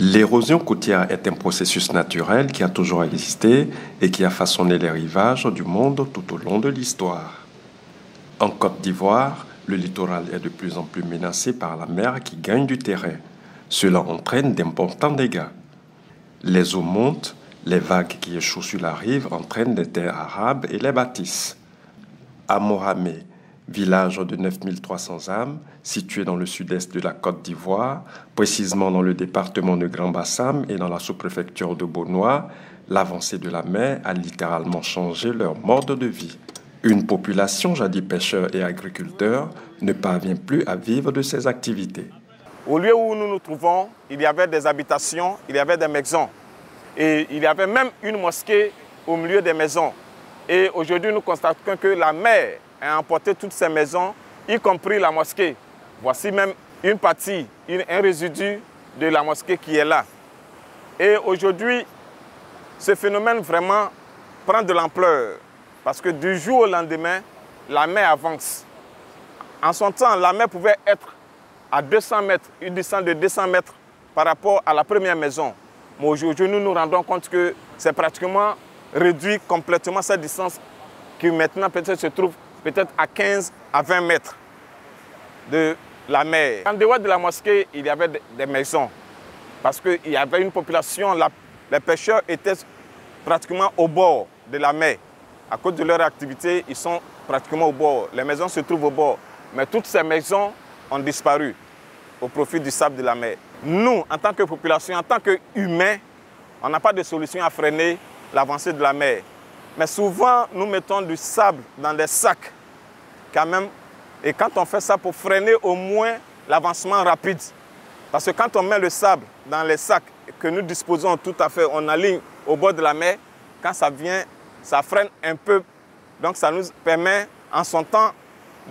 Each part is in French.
L'érosion côtière est un processus naturel qui a toujours existé et qui a façonné les rivages du monde tout au long de l'histoire. En Côte d'Ivoire, le littoral est de plus en plus menacé par la mer qui gagne du terrain. Cela entraîne d'importants dégâts. Les eaux montent, les vagues qui échouent sur la rive entraînent des terres arabes et les bâtissent. À Moramé, village de 9300 âmes, situé dans le sud-est de la Côte d'Ivoire, précisément dans le département de Grand-Bassam et dans la sous-préfecture de Beaunois, l'avancée de la mer a littéralement changé leur mode de vie. Une population jadis pêcheurs et agriculteurs ne parvient plus à vivre de ces activités. Au lieu où nous nous trouvons, il y avait des habitations, il y avait des maisons. Et il y avait même une mosquée au milieu des maisons. Et aujourd'hui, nous constatons que la mer a emporté toutes ces maisons, y compris la mosquée. Voici même une partie, un résidu de la mosquée qui est là. Et aujourd'hui, ce phénomène vraiment prend de l'ampleur. Parce que du jour au lendemain, la mer avance. En son temps, la mer pouvait être à 200 mètres, une distance de 200 mètres par rapport à la première maison. Mais aujourd'hui, nous nous rendons compte que c'est pratiquement réduit complètement cette distance qui maintenant peut-être se trouve peut-être à 15 à 20 mètres de la mer. En dehors de la mosquée, il y avait des maisons parce qu'il y avait une population, les pêcheurs étaient pratiquement au bord de la mer. À cause de leur activité, ils sont pratiquement au bord. Les maisons se trouvent au bord. Mais toutes ces maisons ont disparu au profit du sable de la mer. Nous, en tant que population, en tant qu'humains, on n'a pas de solution à freiner l'avancée de la mer. Mais souvent, nous mettons du sable dans des sacs quand même. Et quand on fait ça pour freiner au moins l'avancement rapide. Parce que quand on met le sable dans les sacs que nous disposons tout à fait, on aligne au bord de la mer, quand ça vient, ça freine un peu. Donc ça nous permet en son temps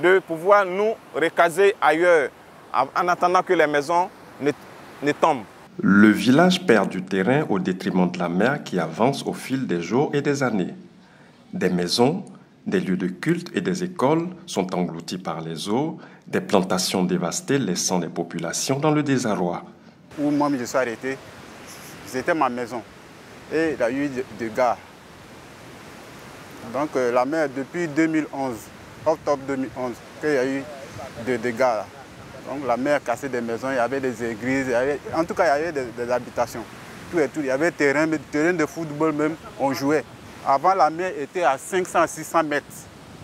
de pouvoir nous recaser ailleurs en attendant que les maisons ne tombent. Le village perd du terrain au détriment de la mer qui avance au fil des jours et des années. Des maisons, des lieux de culte et des écoles sont engloutis par les eaux, des plantations dévastées laissant les populations dans le désarroi. Où moi je suis arrêté, c'était ma maison et il y a eu des dégâts. Donc la mer depuis 2011, octobre 2011, qu'il y a eu des dégâts là. Donc la mer cassait des maisons, il y avait des églises, en tout cas il y avait des habitations. Tout et tout. Il y avait terrain de football même, on jouait. Avant la mer était à 500 à 600 mètres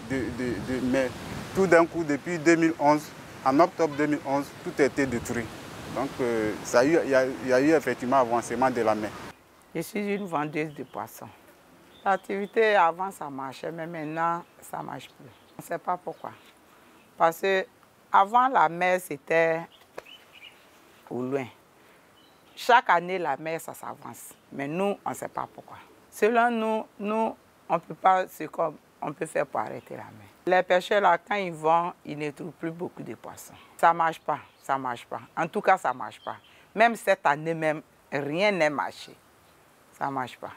de mer. Tout d'un coup, depuis 2011, en octobre 2011, tout a été détruit. Donc il y a eu effectivement avancement de la mer. Je suis une vendeuse de poissons. L'activité avant ça marchait, mais maintenant ça ne marche plus. On ne sait pas pourquoi. Parce que avant la mer c'était au loin. Chaque année la mer ça s'avance. Mais nous on ne sait pas pourquoi. Selon nous on ne peut pas ce qu'on peut faire pour arrêter la mer. Les pêcheurs là quand ils vont, ils ne trouvent plus beaucoup de poissons. Ça ne marche pas, ça ne marche pas. En tout cas ça ne marche pas. Même cette année même, rien n'est marché. Ça ne marche pas.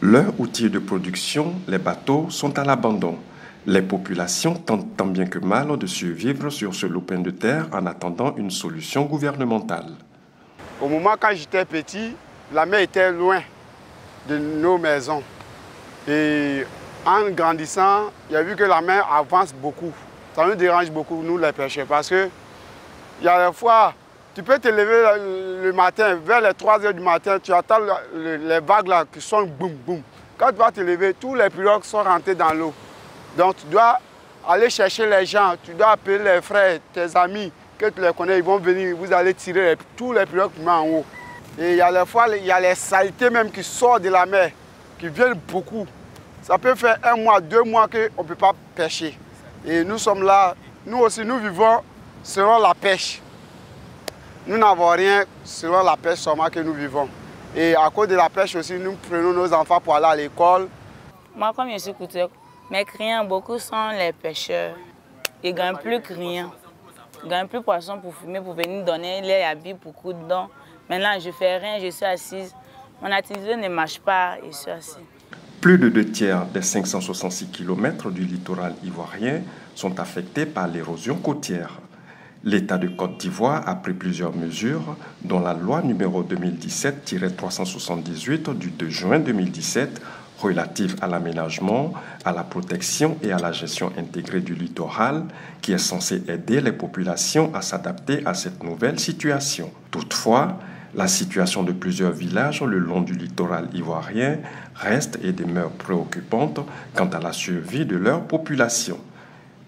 Leurs outils de production, les bateaux, sont à l'abandon. Les populations tentent tant bien que mal de survivre sur ce lopin de terre en attendant une solution gouvernementale. Au moment quand j'étais petit, la mer était loin de nos maisons. Et en grandissant, il y a vu que la mer avance beaucoup. Ça nous dérange beaucoup, nous les pêcheurs, parce que il y a des fois, tu peux te lever le matin, vers les 3 h du matin, tu attends les vagues là qui sont boum boum. Quand tu vas te lever, tous les pirogues sont rentrés dans l'eau. Donc tu dois aller chercher les gens, tu dois appeler les frères, tes amis, que tu les connais, ils vont venir, vous allez tirer tous les pirogues qui mettent en haut. Et il y a des fois, il y a les saletés même qui sortent de la mer, qui viennent beaucoup. Ça peut faire 1 mois, 2 mois qu'on ne peut pas pêcher. Et nous sommes là, nous aussi, nous vivons selon la pêche. Nous n'avons rien selon la pêche seulement que nous vivons. Et à cause de la pêche aussi, nous prenons nos enfants pour aller à l'école. Moi, comme je suis couturière, mes clients, beaucoup sont les pêcheurs. Ils ne gagnent plus que rien. Ils ne gagnent plus poisson pour fumer, pour venir donner les habits pour coudre dedans. Maintenant, je ne fais rien, je suis assise. Mon activité ne marche pas, je suis assise. Plus de 2 tiers des 566 km du littoral ivoirien sont affectés par l'érosion côtière. l'État de Côte d'Ivoire a pris plusieurs mesures, dont la loi numéro 2017-378 du 2 juin 2017 relative à l'aménagement, à la protection et à la gestion intégrée du littoral, qui est censée aider les populations à s'adapter à cette nouvelle situation. Toutefois, la situation de plusieurs villages le long du littoral ivoirien reste et demeure préoccupante quant à la survie de leur population.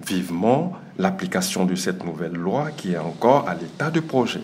Vivement l'application de cette nouvelle loi qui est encore à l'état de projet.